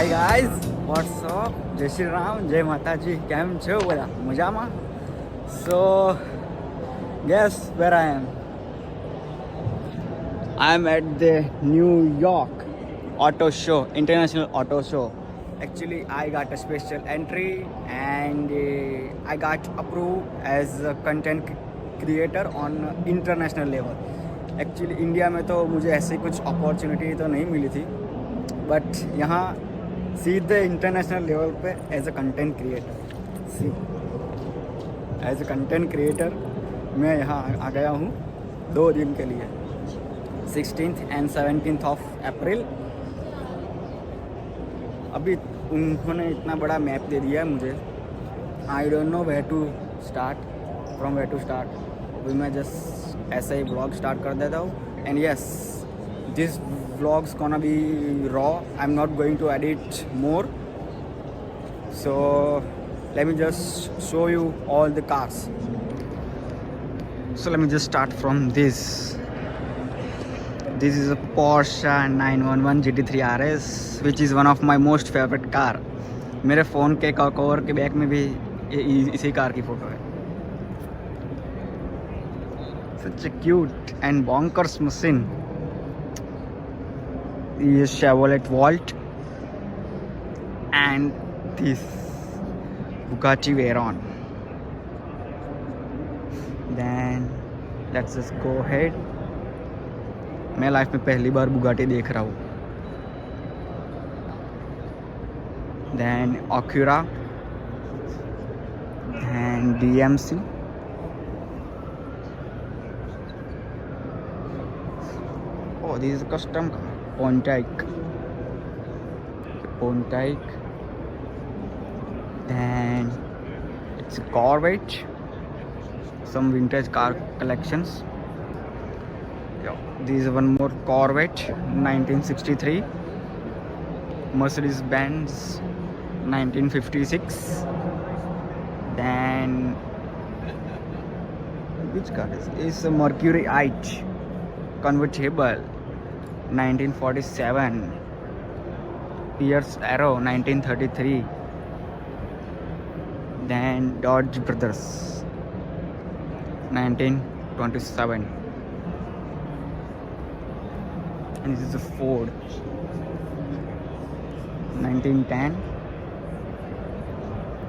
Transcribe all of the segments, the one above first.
Hi guys, WhatsApp, જય શ્રી રામ, જય માતાજી. કેમ છો બધા? મજામાં? So guess where I am at the New York auto show, international auto show. Actually I got a special entry and I got approved as a content creator on international level. Actually India में तो मुझे ऐसी कुछ opportunity तो नहीं मिली थी, but यहाँ सीधे इंटरनेशनल लेवल पे as a content creator as a content creator मैं यहाँ आ गया हूँ 2 दिन के लिए, 16th and 17th of April. अभी उन्होंने इतना बड़ा मैप दे दिया है मुझे. I don't know where to start, from where to start. अभी मैं जस्ट ऐसा ही ब्लॉग स्टार्ट कर देता हूँ. And yes, this vlogs gonna be raw. I'm not going to edit more, so let me just show you all the cars. So let me just start from this. This is a Porsche 911 GT3 RS, which is one of my most favorite car. मेरे phone के cover के back में भी इसी car की photo है. Such a cute and bonkers machine. This is Chevrolet Volt and this Bugatti Veyron. Then let's just go ahead. मैं life में पहली बार बुगाटी देख रहा हूँ. Then Acura and DMC. Oh, this is a custom car. Pontiac. Then it's a Corvette. Some vintage car collections. Yeah, this is one more Corvette 1963. Mercedes-Benz 1956. Then which car is? It's a Mercury H convertible 1947. Pierce Arrow 1933. Then Dodge Brothers 1927. And this is a Ford 1910.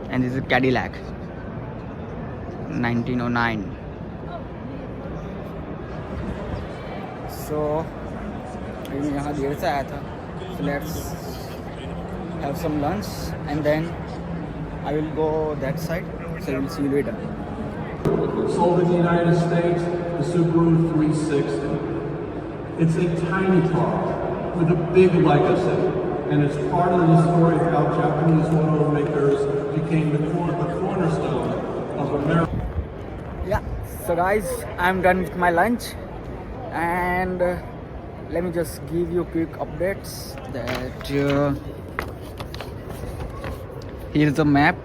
And this is a Cadillac 1909. So मैं यहाँ देर से आया था. So let's have some lunch and then I will go that side. So we'll see you later. Sold in the United States, the Subaru 360. It's a tiny car with a big legacy, and it's part of the story of how Japanese automakers became the cornerstone of America. Yeah, so guys, I'm done with my lunch and let me just give you quick updates that here's the map.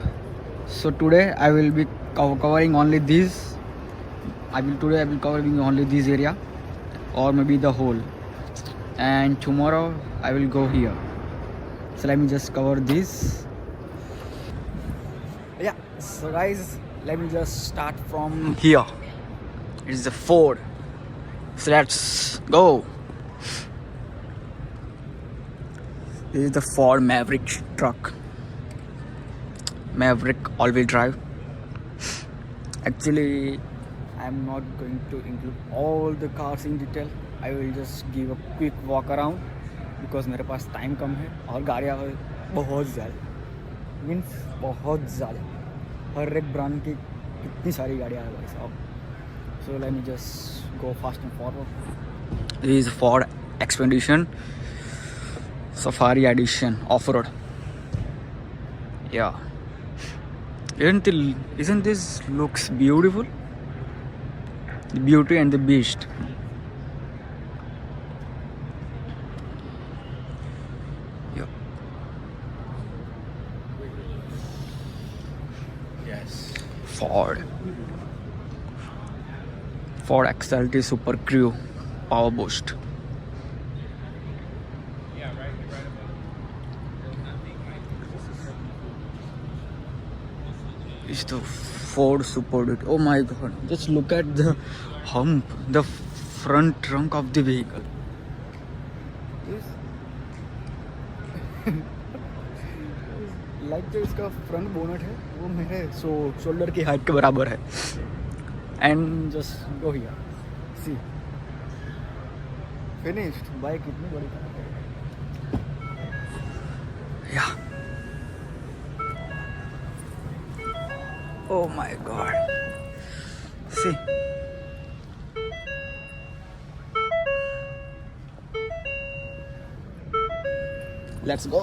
So today I will be covering only this. I will covering only this area or maybe the whole, and tomorrow I will go here. So let me just cover this. Yeah, so guys, let me just start from here. It is the Ford. So let's go. This is the Ford Maverick truck. Maverick all-wheel drive. Actually, I'm not going to include all the cars in detail. I will just give a quick walk around because मेरे पास time कम है और गाड़ियाँ बहुत ज़्यादा, means बहुत ज़्यादा. हर एक brand की कितनी सारी गाड़ियाँ हैं भाई साहब. So let me just go fast and forward. This is Ford Expedition Safari Edition off-road. Yeah. Isn't this looks beautiful? The Beauty and the Beast. Yeah. Yes. Ford XLT Super Crew Power Boost. is the Ford Super Duty. Oh my god, just look at the hump, the front trunk of the vehicle. Like जो इसका front bonnet है वो मेरे shoulder की height के बराबर है. And just go here, see finished. Bike कितनी बड़ी कार है. या oh my god, see, let's go.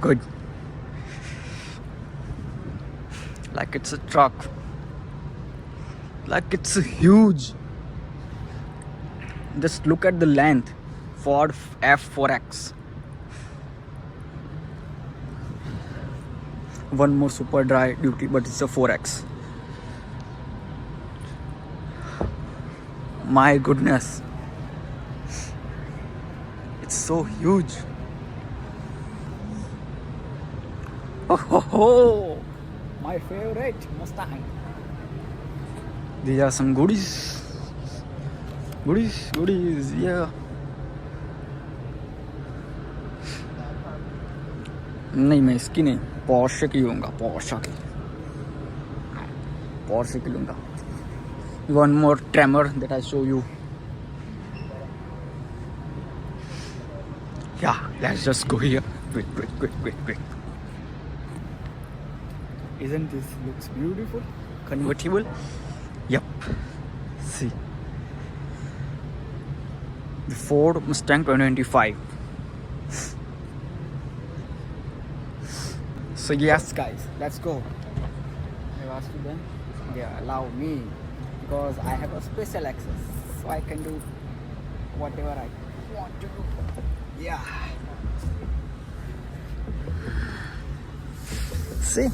Good, like it's a truck, like it's huge. Just look at the length. Ford F4X. One more Super Duty, but it's a 4X. My goodness, it's so huge. Oh, my favorite Mustang. These are some goodies, yeah. नहीं, मैं इसकी नहीं, Porsche की लूँगा. Porsche की लूँगा. One more Tremor that I show you. Yeah, let's just go here. Quick. Isn't this looks beautiful? Convertible. Yep. See, the Ford Mustang 2025. So yes guys, let's go. I asked them, they allow me because I have a special access, so I can do whatever I want to do. Yeah. See,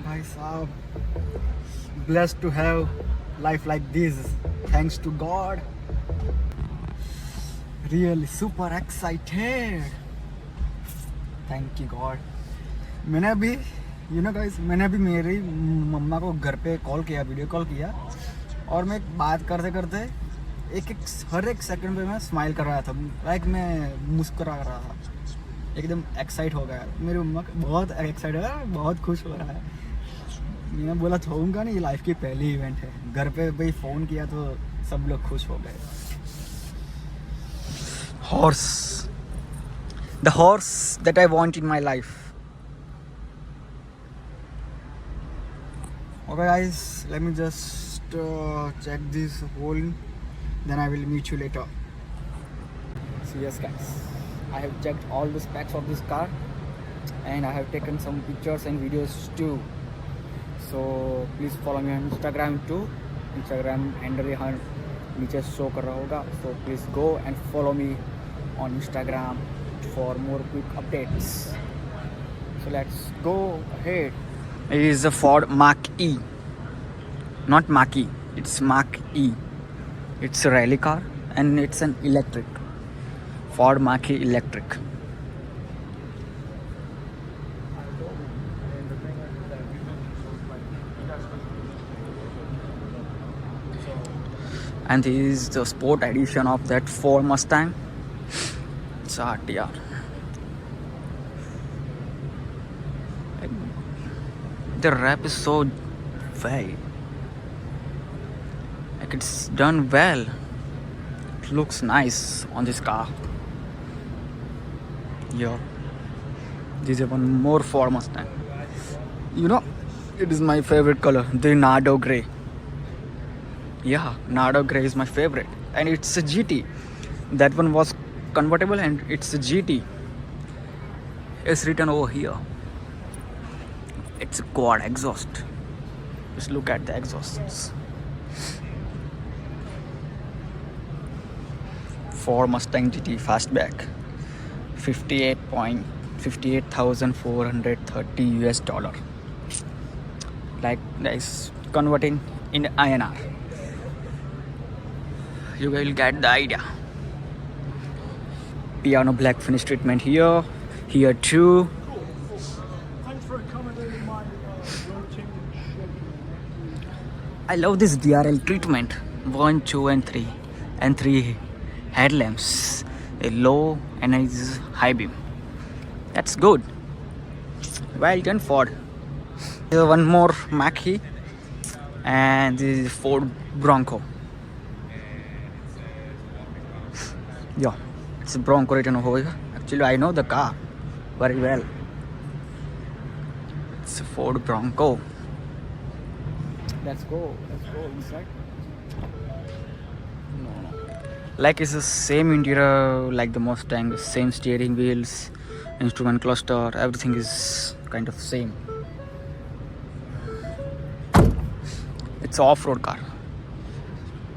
bhai sahab, blessed to have life like this. Thanks to God. Really super excited. Thank you God. मैंने अभी मैंने अभी मेरी मम्मा को घर पे call किया, video call किया, और मैं बात करते करते हर एक सेकंड पे मैं स्माइल कर रहा था. लाइक मैं मुस्कुरा रहा था. एकदम एक्साइट हो गया. मेरी मम्मा बहुत एक्साइट है, बहुत खुश हो रहा है. मैंने बोला छोड़ूंगा नहीं, ये लाइफ की पहली इवेंट है. घर पे भाई फ़ोन किया तो सब लोग खुश हो गए. Horse, the horse that I want in my life. Okay guys, let me just check this hole, then I will meet you later. So yes guys, I have checked all the specs of this car and I have taken some pictures and videos too. So please follow me on Instagram too. Instagram handle यहाँ नीचे show कर रहा होगा. So please go and follow me on Instagram for more quick updates. So let's go ahead. It is a Ford Mach-E, not Mach-E, it's Mach-E. It's a rally car and it's an electric. Ford Mach-E electric. And this is the sport edition of that Ford Mustang. It's a RTR. The wrap is so well. Like it's done well. It looks nice on this car. Yeah. This is one more Ford Mustang. It is my favorite color, the Nardo Grey. Yeah, Nardo Grey is my favorite. And it's a GT. That one was convertible and it's a GT. It's written over here. It's a quad exhaust. Just look at the exhausts. Ford Mustang GT Fastback. $58,430 US. Like that is converting in INR. You will get the idea. Piano black finish treatment here. Here too. Thanks for accommodating my rotating schedule. I love this DRL treatment. 1, 2 and 3. And 3 headlamps. A low and a high beam. That's good. Well done, Ford. Here's one more Mach-E. And this is Ford Bronco. Yeah, it's a Bronco written over here. Actually, I know the car very well. It's a Ford Bronco. Let's go inside. No. Like it's the same interior like the Mustang, same steering wheels, instrument cluster, everything is kind of same. It's an off-road car.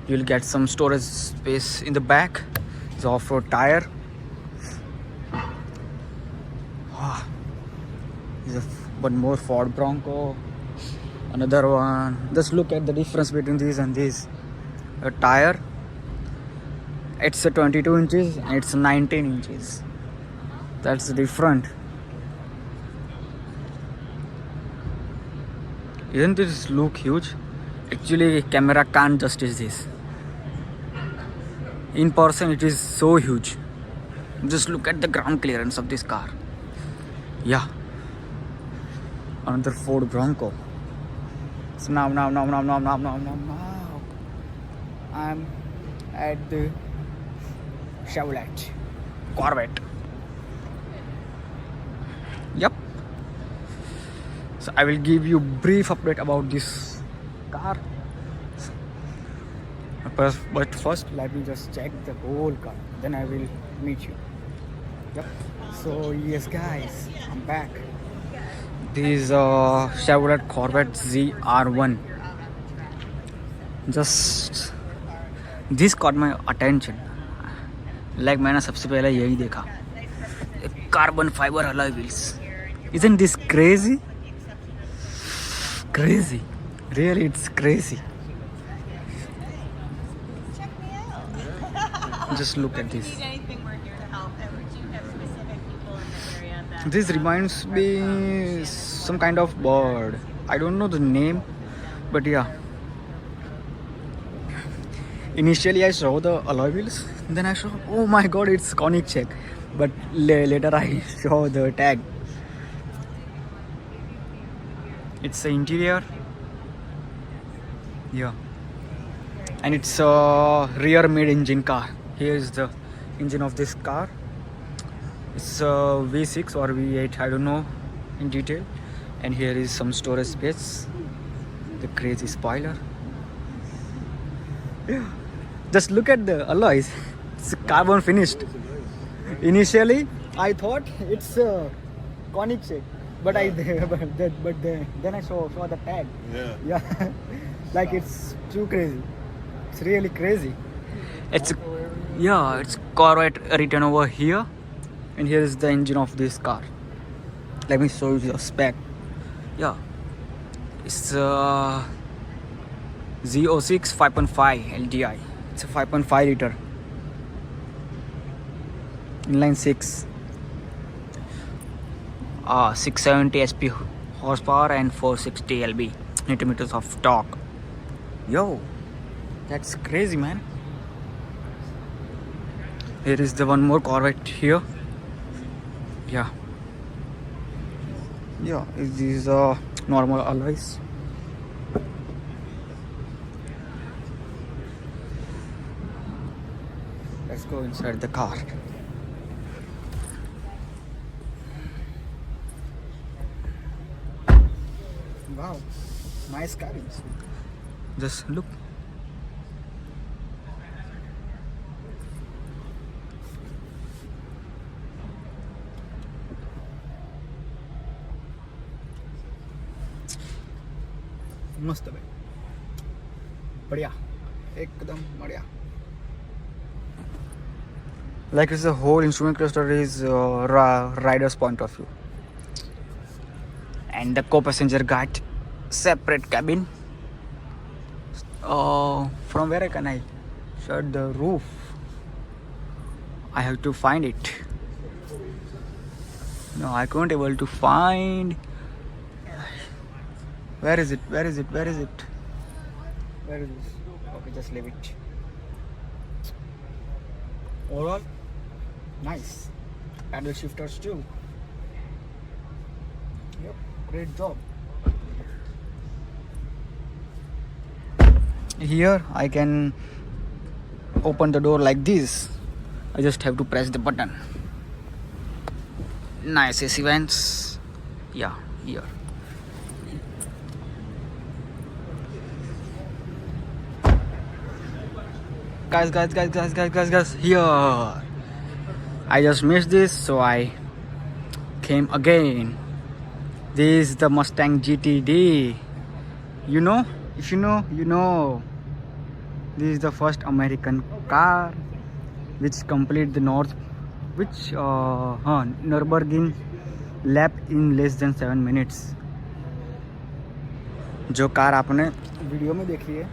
You'll get some storage space in the back. It's an off-road tire. There's one more Ford Bronco. Another one. Just look at the difference between these and these. A tire. It's a 22 inches and it's 19 inches. That's different. Isn't this look huge? Actually, camera can't justice this. In person, it is so huge. Just look at the ground clearance of this car. Yeah. Another Ford Bronco. So now. I'm at the Chevrolet Corvette. Yep. So I will give you brief update about this car. But first, let me just check the whole car. Then I will meet you. Yep. So yes, guys, I'm back. This is Chevrolet Corvette ZR1. Just this caught my attention. Like मैंने सबसे पहले यही देखा. Carbon fiber alloy wheels. Isn't this crazy? Crazy. Really, it's crazy. Just look at this. Anything, we're here to help, and we do have specific people in the area that This reminds me some kind of bird. I don't know the name, but yeah. Initially, I saw the alloy wheels. Then I saw, oh my god, it's Koenigsegg. But later I saw the tag. It's the interior. Yeah. And it's a rear mid-engine car. Here is the engine of this car. It's a V6 or V8, I don't know in detail. And here is some storage space. The crazy spoiler. Yeah. Just look at the alloys. It's carbon finished. Initially, I thought it's Koenigsegg, but then I saw the tag. Yeah, like it's too crazy. It's really crazy. It's Corvette written over here, and here is the engine of this car. Let me show you the spec. Yeah, it's Z06 5.5 LDI. It's a 5.5 liter. Inline 6. 670 SP horsepower and 460 lb Newton meters of torque. Yo, that's crazy, man. Here is the one more Corvette here. Yeah, these are normal alloys. Let's go inside the car. Wow, nice car. Just look. मस्त है, बढ़िया, एकदम बढ़िया. Like it's the whole instrument cluster is rider's point of view, and the co-passenger got separate cabin. From where can I Shut the roof. I have to find it. No, I couldn't able to find. Where is it? Where is it? Where is it? Where is this? Okay, just leave it. Overall, nice. Paddle shifters too. Yep, great job. Here I can open the door like this. I just have to press the button. Nice AC vents. Yeah, here. Guys, here. I just missed this, so I came again. This is the Mustang GTD. You know? If you know, you know. This is the first American car which complete the Nürburgring lap in less than 7 minutes. जो car आपने video में देखी है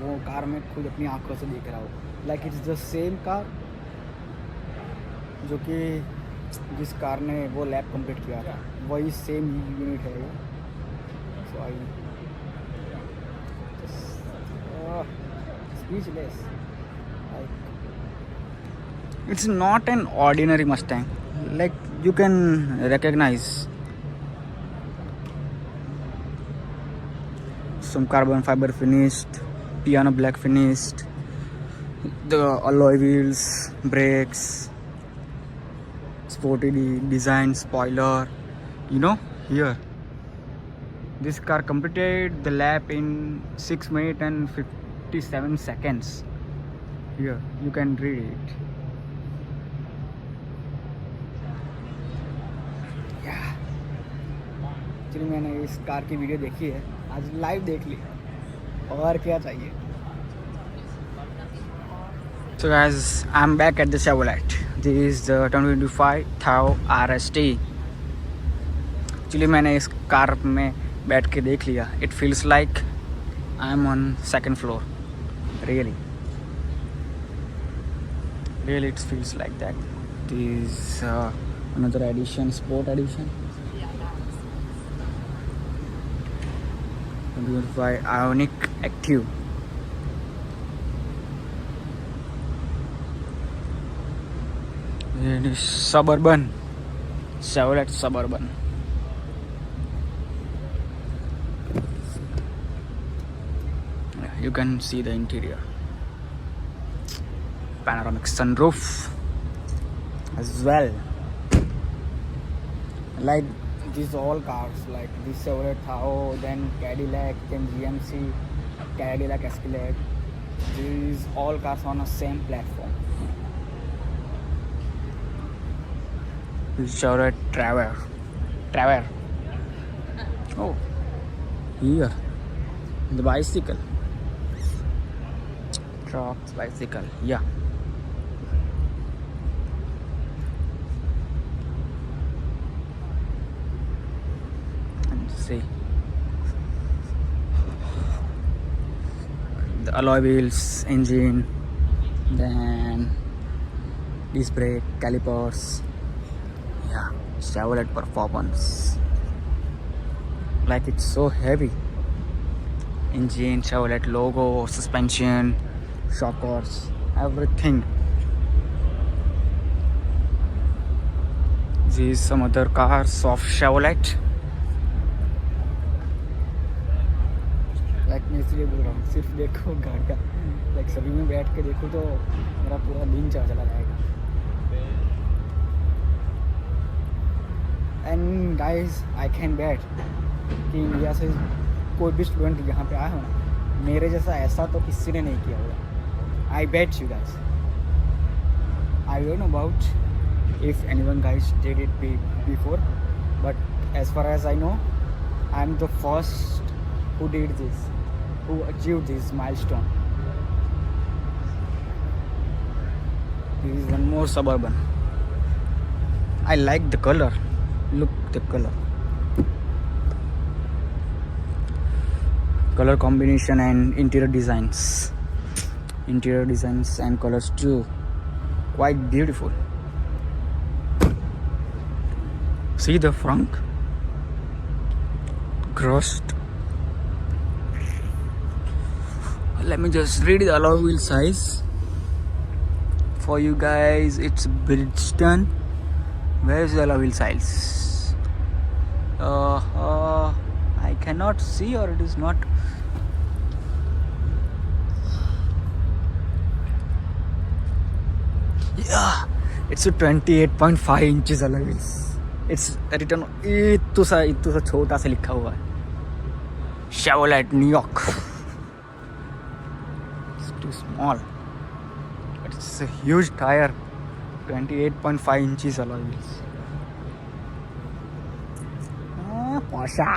वो car में खुद अपनी आंखों से देख रहा हूँ. Like it's the same car जो कि जिस कार ने वो लैप कंप्लीट किया था वही सेम यूनिट है ये. सो आई speechless. It's not an ordinary Mustang. Like you can recognize some carbon fiber finished, piano black finished, the alloy wheels, brakes, sporty design, spoiler. You know, here this car completed the lap in 6 minutes and 57 seconds. Here you can read it. Actually मैंने इस car की video देखी है, आज live देख ली, और क्या चाहिए. So guys, I'm back at the Chevrolet. This is the 2025 Tahoe RST. Actually मैंने इस कार में बैठ के देख लिया. It feels like I'm on second floor. Really it feels like that. This is another edition, sport edition. 2025 Ioniq Active. It is Suburban, Chevrolet Suburban. You can see the interior. Panoramic sunroof as well. Like these all cars, like this Chevrolet Tahoe, then Cadillac, then GMC, Cadillac Escalade. These all cars on the same platform. This Chevrolet Traverse. Oh, here the bicycle. Trucks, bicycle. Yeah. See the alloy wheels, engine, then disc brake, calipers. Yeah, Chevrolet performance. Like it's so heavy. Engine, Chevrolet logo, suspension, shockers, everything. These some other cars of Chevrolet. Like मैं इसलिए बोल रहा हूँ, सिर्फ देखो गाड़ियाँ, like सभी में बैठ के देखो तो मेरा पूरा दिन चला जाएगा. And guys I can bet कि इंडिया से कोई भी स्टूडेंट यहाँ पे आया हो ना, मेरे जैसा ऐसा तो किसी ने नहीं किया होगा. I bet you guys. I don't know about if anyone guys did it before, but as far as I know I am the first who did this, who achieved this milestone. This is one more Suburban. I like the color. Look the color. Color combination and interior designs. interior designs and colors too, quite beautiful. See the front crust. Let me just read the alloy wheel size for you guys. It's Bridgestone. Where is the alloy wheel size? I cannot see, or it is not. Yeah, it's a 28.5 inches alloy wheels. It's written इतु सा छोटा सा लिखा हुआ है Chevrolet New York. It's too small, but it's a huge tire. 28.5 inches alloy wheels. Porsche.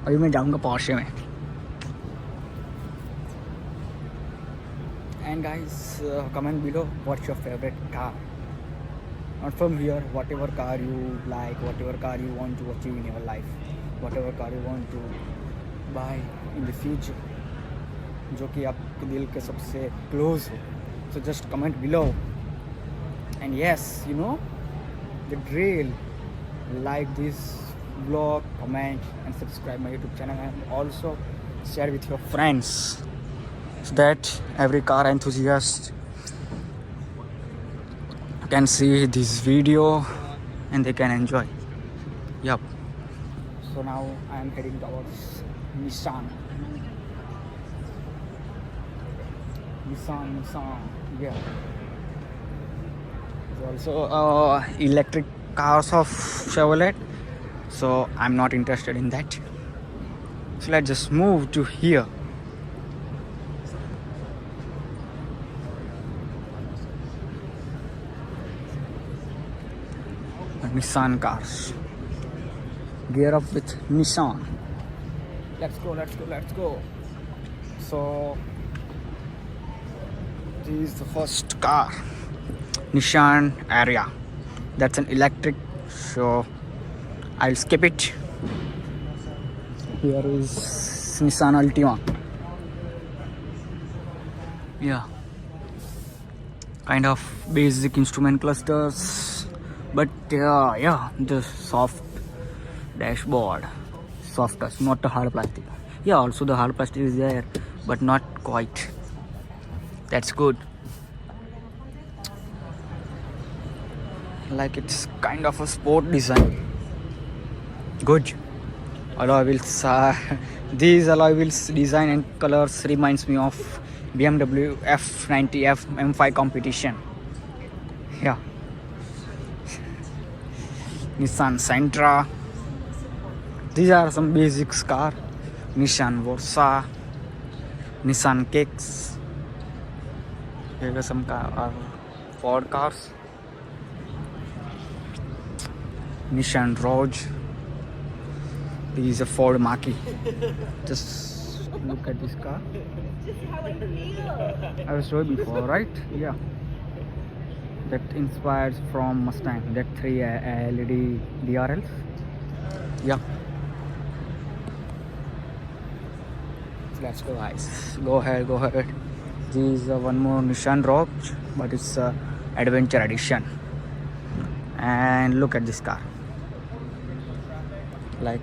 अभी मैं जाऊँगा Porsche में. And guys, comment below what's your favorite car. Not from here, whatever car you like, whatever car you want to achieve in your life, whatever car you want to buy in the future, जो कि आपके दिल के सबसे close हो. So just comment below. And yes, you know the drill. Like this vlog, comment and subscribe my YouTube channel, and also share with your friends, so that every car enthusiast can see this video and they can enjoy. Yup. So now I am heading towards Nissan. Yeah. There's also electric cars of Chevrolet, so I'm not interested in that. So let's just move to here. Nissan cars. Gear up with Nissan. Let's go. So this is the first car, Nissan Ariya. That's an electric, so I'll skip it. Here is Nissan Altima. Yeah, kind of basic instrument clusters, but yeah, the soft dashboard, soft touch, not the hard plastic. Yeah, also the hard plastic is there, but not quite. That's good. Like it's kind of a sport design. Good. Alloy wheels. These alloy wheels design and colors reminds me of BMW F90 M5 competition. Yeah. Nissan Sentra. These are some basics car. Nissan Versa, Nissan Kicks. Here are some Ford cars. Nissan Rogue. This is a Ford Mach-E. Just look at this car. I was showed before, right? Yeah. That inspires from Mustang. That 3 LED DRLs. Yeah. Let's go, guys. Go ahead. This is one more Nissan Rogue, but it's Adventure Edition. And look at this car. Like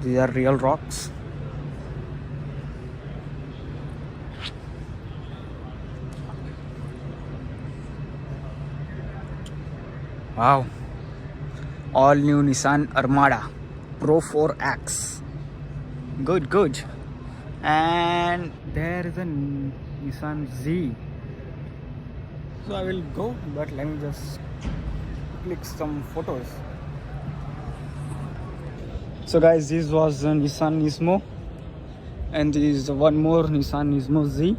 these are real rocks. Wow. All new Nissan Armada Pro 4X. Good. And there is a Nissan Z. So I will go, but let me just click some photos. So guys, this was a Nissan Nismo, and this is one more Nissan Nismo Z.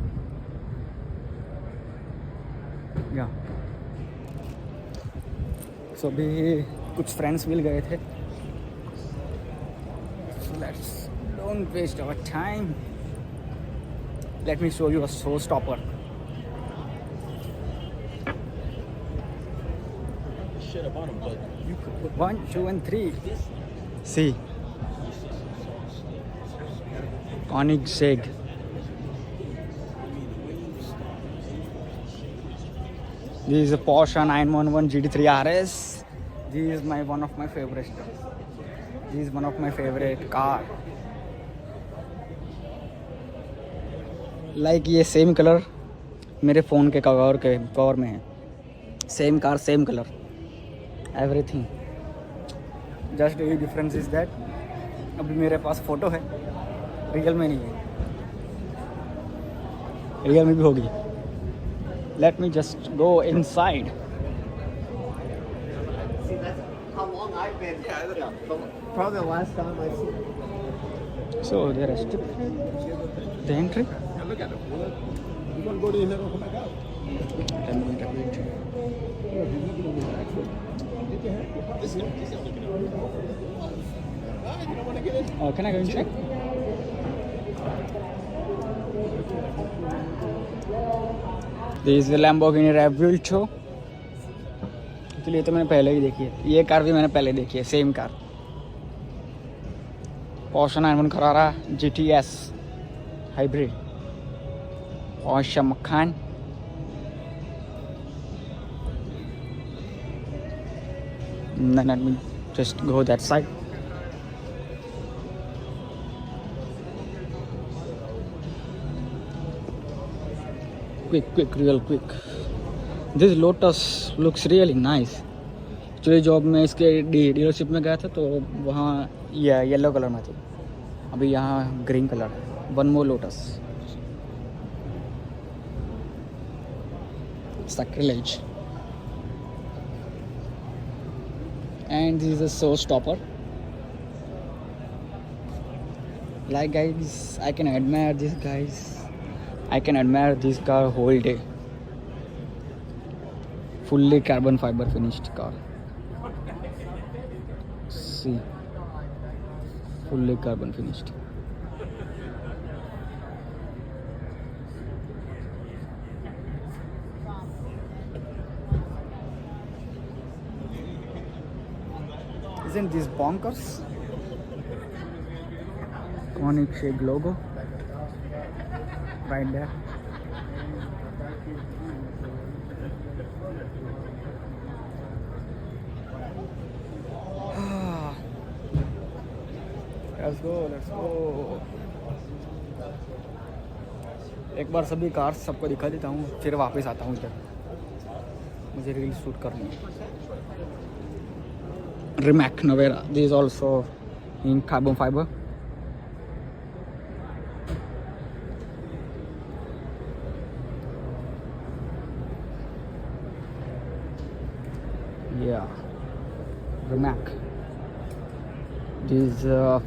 Yeah. So अभी कुछ friends मिल गए थे. So let's don't waste our time. Let me show you a showstopper. Shit up on them, but You could put 1, 2, and 3. See. Koenigsegg. This is a Porsche 911 GT3 RS. This is one of my favorite. This is one of my favorite car. Like ये same colour मेरे phone के cover में है. Same car same colour everything. Just ये difference is that अभी मेरे पास photo है, real में नहीं है. रियल में भी होगी. Let me just go inside. How long I've been? Probably the last time I've seen. So they restricted the entry. Look at it. You're gonna go there and never come back out. 10 minute wait. Oh, can I go and check? This is the Lamborghini Revuelto. इसलिए तो मैंने पहले ही देखी है. ये car भी मैंने पहले देखी है, same car. Porsche 911 Carrera GTS Hybrid. Porsche Macan. Then let me just go that side. Quick, real quick. This Lotus looks really nice. Actually job में इसके डीलरशिप में गया था तो वहाँ ये येलो कलर में थी. अभी यहाँ ग्रीन कलर है. One more lotus. Sacrilege. And this is a showstopper. Like guys, I can admire this guys. I can admire this car whole day. Fully carbon fiber finished car. See, fully carbon finished. Isn't this bonkers? Koenigsegg logo right there. Let's go. एक बार सभी cars सबको दिखा देता हूँ, फिर वापस आता हूँ इधर. मुझे रील शूट करनी है. Rimac Nevera. This is also in carbon fiber. Yeah, Rimac. This is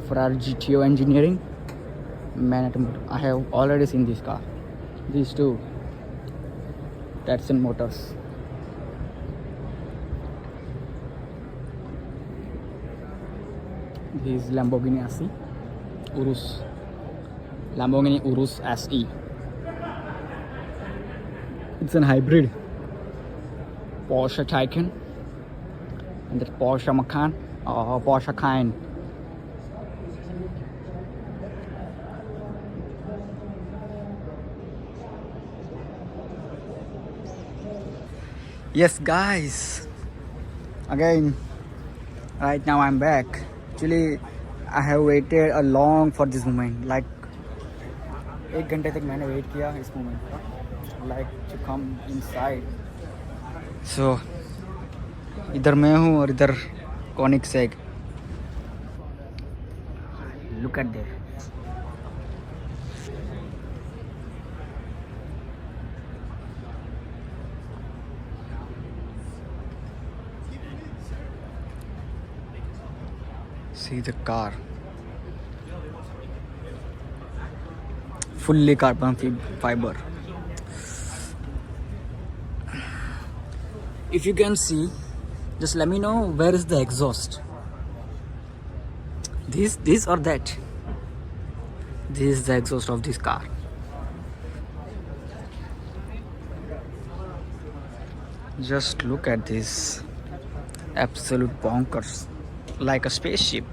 Ferrari GTO engineering. Man, I have already seen this car. These two. Datsun Motors. This is Lamborghini SE. Urus. Lamborghini Urus SE. It's an hybrid. Porsche Taycan. And the Porsche Macan or Porsche Cayenne. Yes guys, again right now I'm back. Actually I have waited a long for this moment. Like 1 घंटे तक मैंने wait किया इस moment का. Like to come inside. So इधर मैं हूँ और इधर Koenigsegg. Look at there. See the car. Fully carbon fiber. If you can see, just let me know where is the exhaust. This or that. This is the exhaust of this car. Just look at this. Absolute bonkers. Like a spaceship.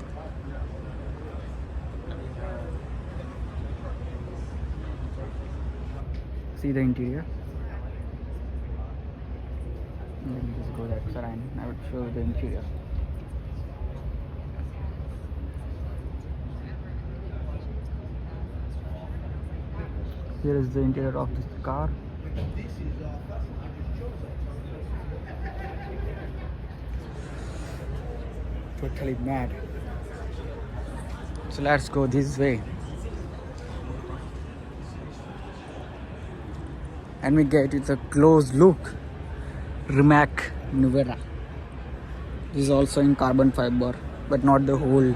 See the interior. Let me just go that side and I will show you the interior. Here is the interior of this car. Totally mad. So let's go this way. And we get it a close look. Rimac Nevera. This is also in carbon fiber, but not the whole.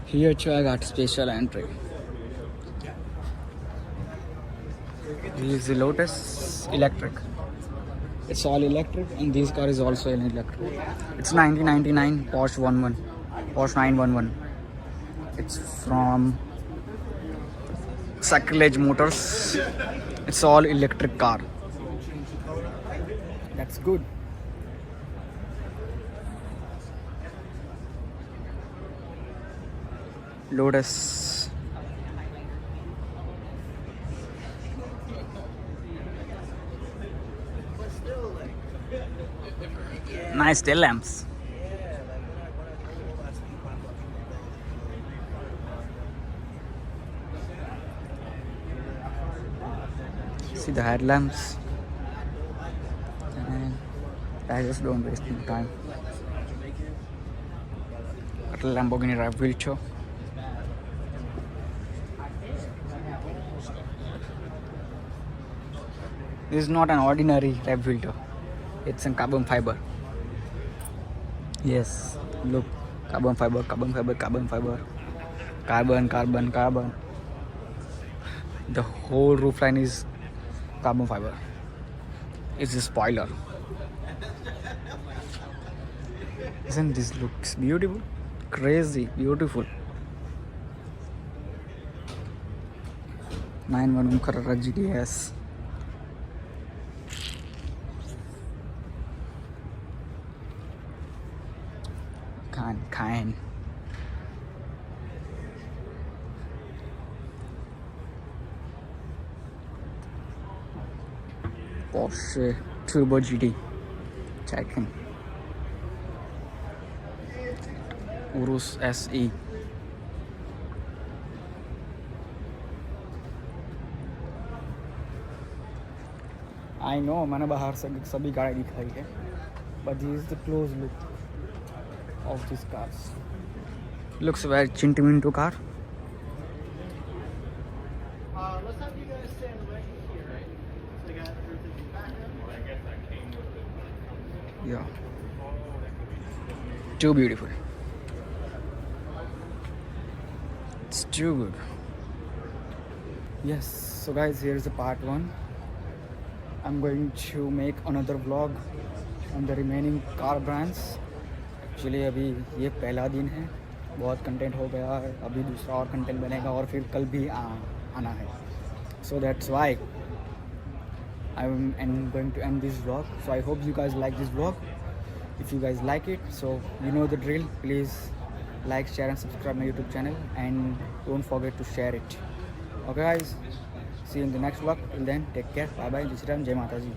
Here too I got special entry. This is the Lotus electric. It's all electric and this car is also an electric. It's 1999 Porsche 911. It's from Sacrilege Motors. It's all electric car. That's good. Lotus. Nice tail lamps. See the headlamps. And I just don't waste my time. Got a Lamborghini Revuelto. This is not an ordinary Revuelto. It's in carbon fiber. Yes, look, carbon fiber, carbon fiber, carbon fiber, carbon, carbon, carbon. The whole roofline is carbon fiber. It's a spoiler. Isn't this looks beautiful? Crazy, beautiful. 911 Carrera GTS. Kind. Porsche Turbo GT. Checking. Urus SE. I know मैंने बाहर से सभी गाड़ी दिखाई है, but this is the close look of these cars. Looks very chintu mintu car. Let's have you guys stand right here. So you got everything back. Yeah. Too beautiful. It's too good. Yes. So guys, here's the part 1. I'm going to make another vlog on the remaining car brands. Actually अभी ये पहला दिन है, बहुत content हो गया है, अभी दूसरा और कंटेंट बनेगा और फिर कल भी आना है. So that's why I am going to end this vlog. So I hope you guys like this vlog. If you guys like it, so you know the drill. Please like, share and subscribe my YouTube channel and don't forget to share it. Okay guys, see you in the next vlog. Till then take care, bye bye, जय श्री राम, जय माता जी.